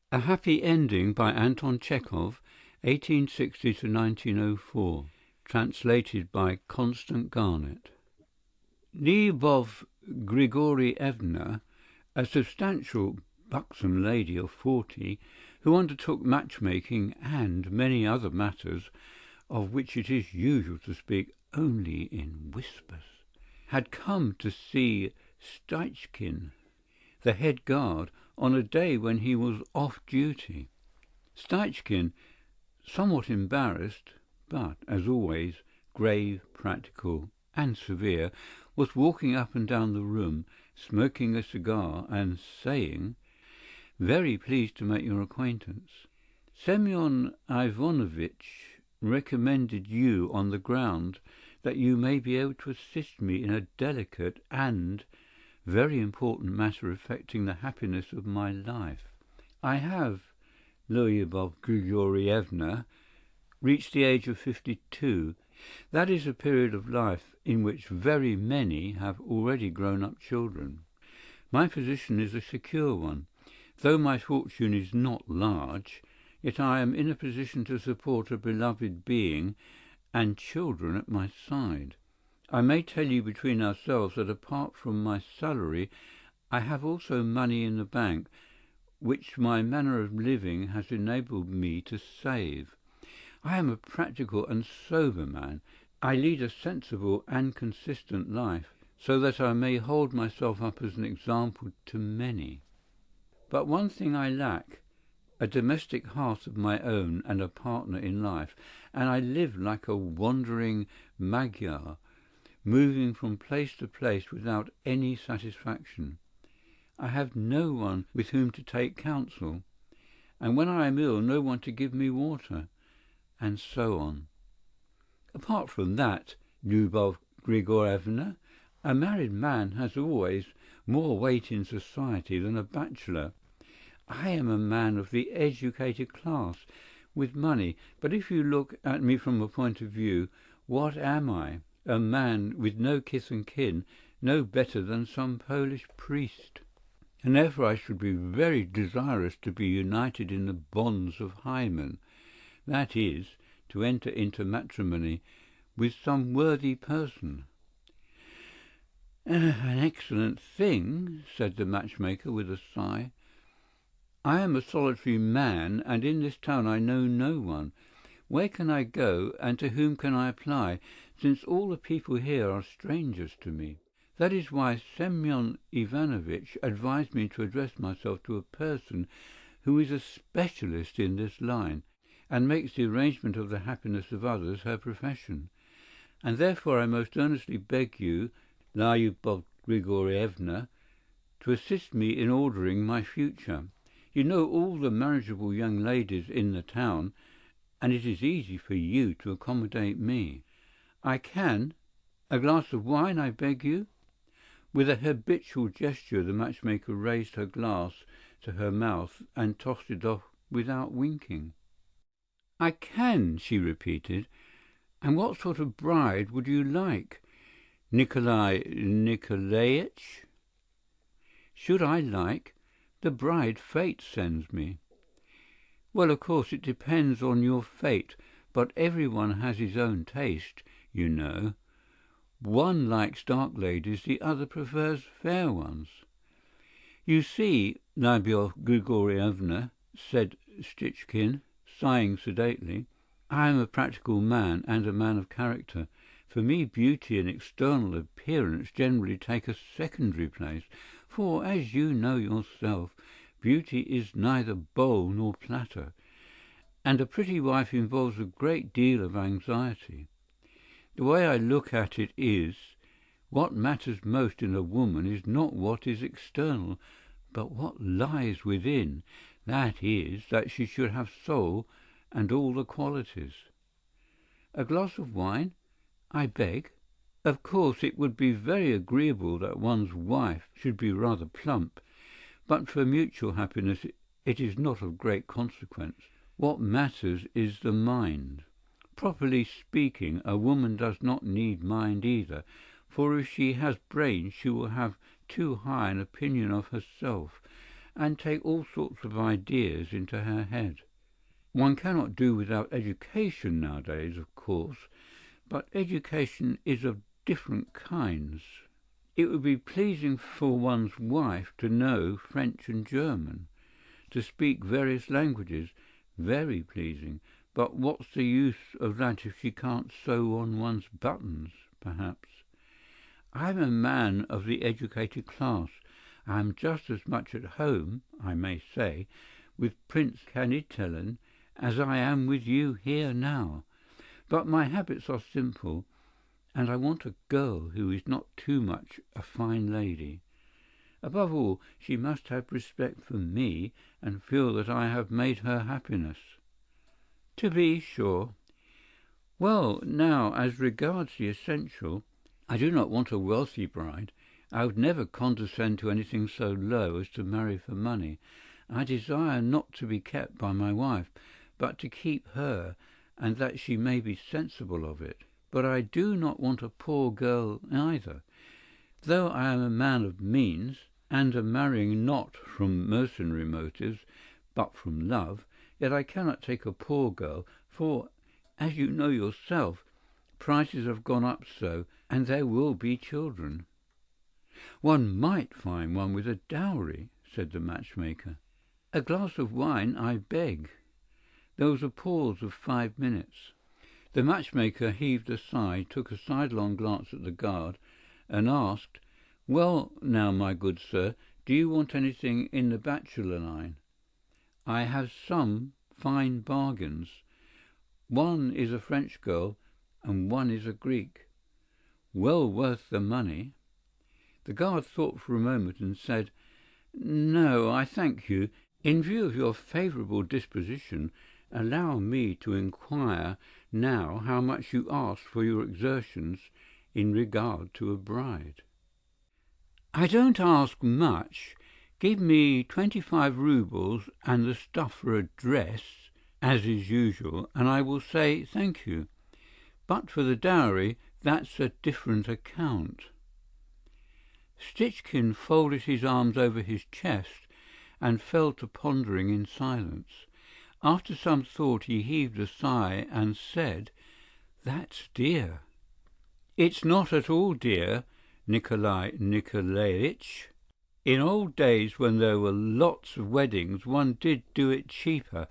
A Happy Ending by Anton Chekhov, 1860 to 1904. Translated by Constant Garnett. Lyubov Grigorievna, a substantial, buxom lady of 40, who undertook matchmaking and many other matters of which it is usual to speak only in whispers, had come to see Steichkin, the head guard, on a day when he was off duty. Steichkin, somewhat embarrassed, but, as always, grave, practical, and severe, was walking up and down the room, smoking a cigar and saying, "Very pleased to make your acquaintance. Semyon Ivanovitch recommended you on the ground that you may be able to assist me in a delicate and very important matter affecting the happiness of my life. I have, Lyubov Grigorievna, reached the age of 52. That is a period of life in which very many have already grown-up children. My position is a secure one. Though my fortune is not large, yet I am in a position to support a beloved being and children at my side. I may tell you between ourselves that apart from my salary, I have also money in the bank, which my manner of living has enabled me to save. I am a practical and sober man. I lead a sensible and consistent life, so that I may hold myself up as an example to many. But one thing I lack, a domestic hearth of my own and a partner in life, and I live like a wandering Magyar, moving from place to place without any satisfaction. I have no one with whom to take counsel, and when I am ill no one to give me water, and so on. Apart from that, Lyubov Grigorievna, a married man has always more weight in society than a bachelor. I am a man of the educated class, with money, but if you look at me from a point of view, what am I? A man with no kith and kin, no better than some Polish priest. And therefore I should be very desirous to be united in the bonds of hymen, that is, to enter into matrimony with some worthy person." "An excellent thing," said the matchmaker with a sigh. "I am a solitary man, and in this town I know no one. Where can I go, and to whom can I apply, since all the people here are strangers to me? That is why Semyon Ivanovitch advised me to address myself to a person who is a specialist in this line, and makes the arrangement of the happiness of others her profession. And therefore I most earnestly beg you, Lyubov Grigorievna, to assist me in ordering my future. You know all the marriageable young ladies in the town, and it is easy for you to accommodate me. I can. A glass of wine, I beg you?" With a habitual gesture the matchmaker raised her glass to her mouth and tossed it off without winking. "I can," she repeated. "And what sort of bride would you like, Nikolai Nikolaitch?" "Should I like? The bride fate sends me." "Well, of course, it depends on your fate, but everyone has his own taste, you know. One likes dark ladies, the other prefers fair ones." "You see, Lyubov Grigorievna," said Steichkin, sighing sedately, "I am a practical man and a man of character. For me beauty and external appearance generally take a secondary place, for, as you know yourself, beauty is neither bowl nor platter, and a pretty wife involves a great deal of anxiety. The way I look at it is, what matters most in a woman is not what is external, but what lies within, that is, that she should have soul and all the qualities. A glass of wine, I beg? Of course it would be very agreeable that one's wife should be rather plump, but for mutual happiness it is not of great consequence. What matters is the mind. Properly speaking, a woman does not need mind either, for if she has brains she will have too high an opinion of herself, and take all sorts of ideas into her head. One cannot do without education nowadays, of course, but education is of different kinds. It would be pleasing for one's wife to know French and German, to speak various languages, very pleasing, but what's the use of that if she can't sew on one's buttons, perhaps? I am a man of the educated class. I am just as much at home, I may say, with Prince Kanitelen as I am with you here now. But my habits are simple, and I want a girl who is not too much a fine lady. Above all, she must have respect for me and feel that I have made her happiness. To be sure. Well, now, as regards the essential, I do not want a wealthy bride. I would never condescend to anything so low as to marry for money. I desire not to be kept by my wife, but to keep her, and that she may be sensible of it. But I do not want a poor girl either. Though I am a man of means, and am marrying not from mercenary motives, but from love, yet I cannot take a poor girl, for, as you know yourself, prices have gone up so, and there will be children. One might find one with a dowry, said the matchmaker. A glass of wine, I beg. There was a pause of 5 minutes. The matchmaker heaved a sigh, took a sidelong glance at the guard, and asked, "Well, now, my good sir, do you want anything in the bachelor line? I have some fine bargains. One is a French girl, and one is a Greek. Well worth the money." The guard thought for a moment and said, "No, I thank you. In view of your favourable disposition, allow me to inquire now how much you ask for your exertions in regard to a bride." "I don't ask much. Give me 25 roubles and the stuff for a dress, as is usual, and I will say thank you. But for the dowry, that's a different account." Stitchkin folded his arms over his chest and fell to pondering in silence. After some thought he heaved a sigh and said, "That's dear." "It's not at all dear, Nikolai Nikolaevich. In old days when there were lots of weddings one did do it cheaper,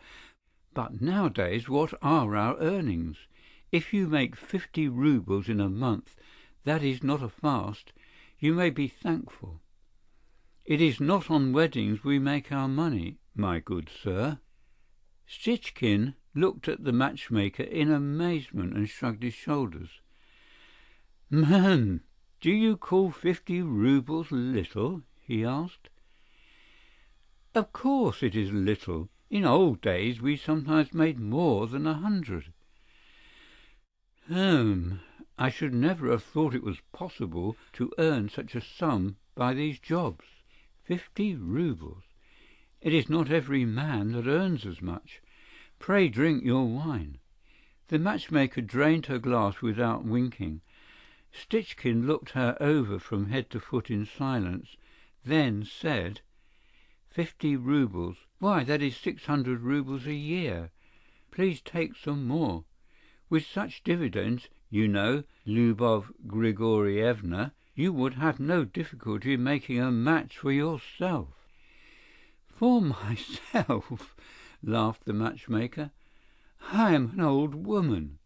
but nowadays what are our earnings? If you make 50 roubles in a month, that is not a fast. You may be thankful. It is not on weddings we make our money, my good sir." Stitchkin looked at the matchmaker in amazement and shrugged his shoulders. "Man, do you call 50 roubles little?" he asked. "Of course it is little. In old days we sometimes made more than 100. I should never have thought it was possible to earn such a sum by these jobs. 50 roubles. It is not every man that earns as much. Pray drink your wine." The matchmaker drained her glass without winking. Stitchkin looked her over from head to foot in silence, then said, 50 roubles. Why, that is 600 roubles a year. Please take some more. With such dividends, you know, Lyubov Grigorievna, you would have no difficulty in making a match for yourself." "For myself?" laughed the matchmaker. "I am an old woman."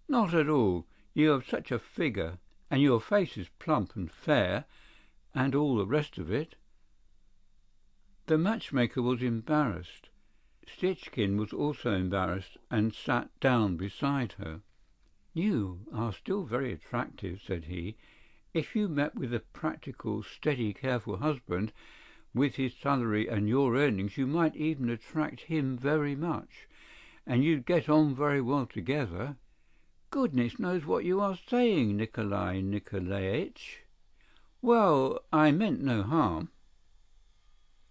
"Not at all. You have such a figure, and your face is plump and fair, and all the rest of it." The matchmaker was embarrassed. Stitchkin was also embarrassed and sat down beside her. "You are still very attractive," said he. "If you met with a practical, steady, careful husband, with his salary and your earnings, you might even attract him very much, and you'd get on very well together." "Goodness knows what you are saying, Nikolai Nikolaevich." "Well, I meant no harm."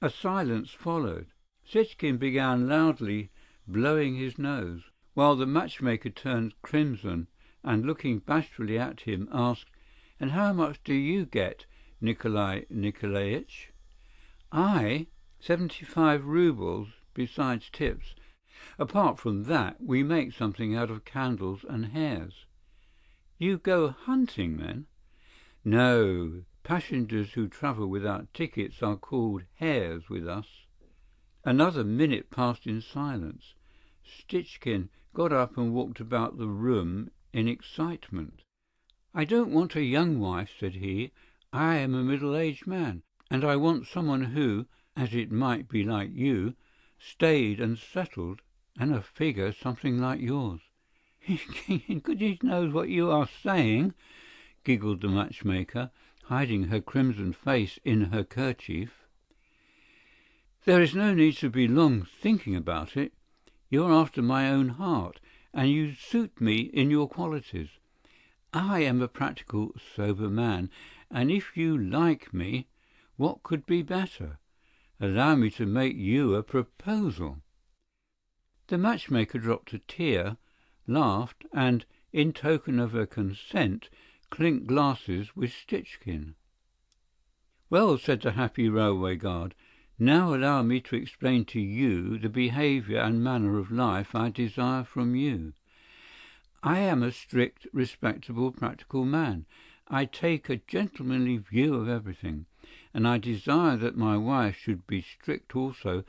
A silence followed. Sitchkin began loudly blowing his nose, while the matchmaker turned crimson and, looking bashfully at him, asked, "And how much do you get, Nikolai Nikolaevich?" "I? 75 roubles besides tips. Apart from that, we make something out of candles and hares." "You go hunting, then?" "No. Passengers who travel without tickets are called hares with us." Another minute passed in silence. Stitchkin got up and walked about the room in excitement. "I don't want a young wife," said he. "I am a middle-aged man, and I want someone who, as it might be like you, staid and settled, and a figure something like yours." "Goodness knows what you are saying," giggled the matchmaker, hiding her crimson face in her kerchief. "There is no need to be long thinking about it. You're after my own heart, and you suit me in your qualities. I am a practical, sober man, and if you like me, what could be better? Allow me to make you a proposal." The matchmaker dropped a tear, laughed, and, in token of her consent, clinked glasses with Stitchkin. "Well," said the happy railway guard, "now allow me to explain to you the behaviour and manner of life I desire from you. I am a strict, respectable, practical man. I take a gentlemanly view of everything, and I desire that my wife should be strict also,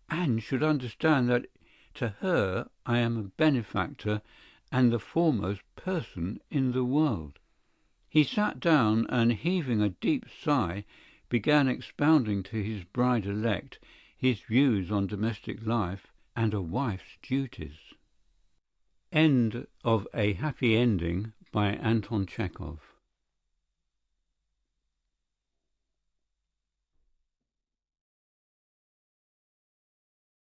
and should understand that to her I am a benefactor and the foremost person in the world." He sat down and, heaving a deep sigh, began expounding to his bride-elect his views on domestic life and a wife's duties. End of A Happy Ending by Anton Chekhov.